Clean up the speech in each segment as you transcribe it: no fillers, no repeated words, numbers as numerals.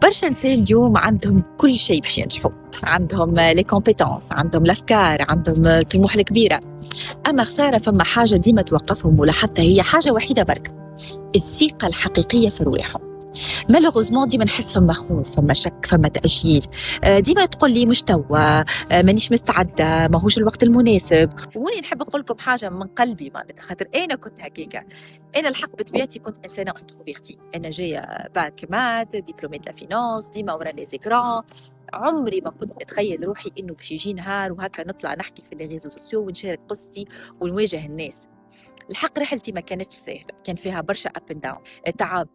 برشا نساء اليوم عندهم كل شيء باش ينجحوا، عندهم لي كومبيتونس، عندهم الافكار، عندهم طموح الكبيره. اما خساره فما حاجه ديما توقفهم ولاحظتها، هي حاجه وحيده برك: الثقه الحقيقيه في رواحهم. مالوغوزمون ديما نحس فما خوف، فما شك، فما تأجيل. ديما تقول لي مش توا، مانيش مستعدة، ماهوش الوقت المناسب. واني نحب نقول لكم حاجة من قلبي، معناتها خاطر أنا كنت هكاكا. أنا الحق بطبيعتي كنت إنسانة انتروفيرتي، أنا جاية باك مات دبلومي لا فينانس، ديما ورا لي زيكران. عمري ما كنت أتخيل روحي إنه باش يجي نهار وهكا نطلع نحكي في لي ريزو سوسيو ونشارك قصتي ونواجه الناس. الحق رحلتي ما كانتش سهلة، كان فيها برشا اب اند داون، تعب،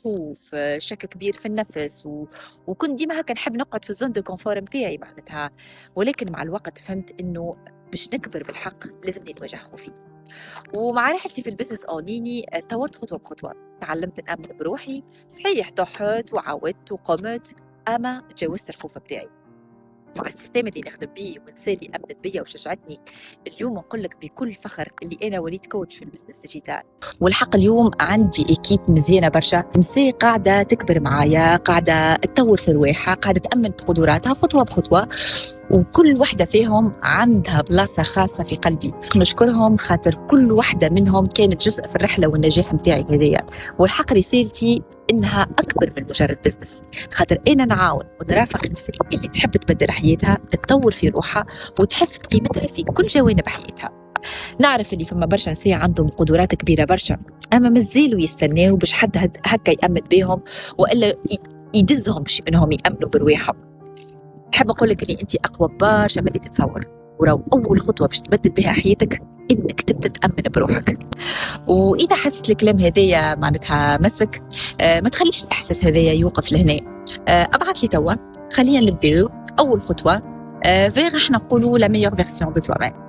خوف، شك كبير في النفس وكنت ديما هكا نحب نقعد في الزون دو كونفور متاعي معناتها. ولكن مع الوقت فهمت انه باش نكبر بالحق لازمني نواجه خوفي. ومع رحلتي في البزنس اونيني طورت خطوه بخطوه، تعلمت نامن بروحي. صحيح ضحت وعاودت وقمت، اما تجاوزت الخوف بتاعي مع السيستم اللي نخدم بيه والنساء اللي امنت بيا وشجعتني. اليوم نقول لك بكل فخر اللي انا وليت كوتش في البزنس ديجيتال. والحق اليوم عندي ايكيب مزيانه برشا، نساء قاعده تكبر معايا، قاعده تطور في رواحها، قاعده تامن بقدراتها خطوه بخطوه، وكل وحده فيهم عندها بلاصه خاصه في قلبي. نشكرهم خاطر كل وحده منهم كانت جزء في الرحله والنجاح متاعي هذيا. والحق رسالتي انها اكبر من مجرد بزنس، خاطر انا نعاون ونرافق النساء اللي تحب تبدل حياتها، تطور في روحها وتحس بقيمتها في كل جوانب حياتها. نعرف اللي فما برشا نساء عندهم قدرات كبيره برشا، اما مازالوا يستناو باش حد هكا يامن بهم والا يدزهم باش انهم يامنوا برواحهم. نحب نقول لك اللي انت اقوى برشا من اللي تتصور، ورو اول خطوه باش تبدل بها حياتك انك تبدا تامن بروحك. واذا حسيت الكلام هذايا معناتها مسك، ما تخليش الاحساس هذايا يوقف لهنا. ابعث لي توا، خلينا نبداو اول خطوه فيغ احنا نقولوا لا ميور فيرسيون دو توا.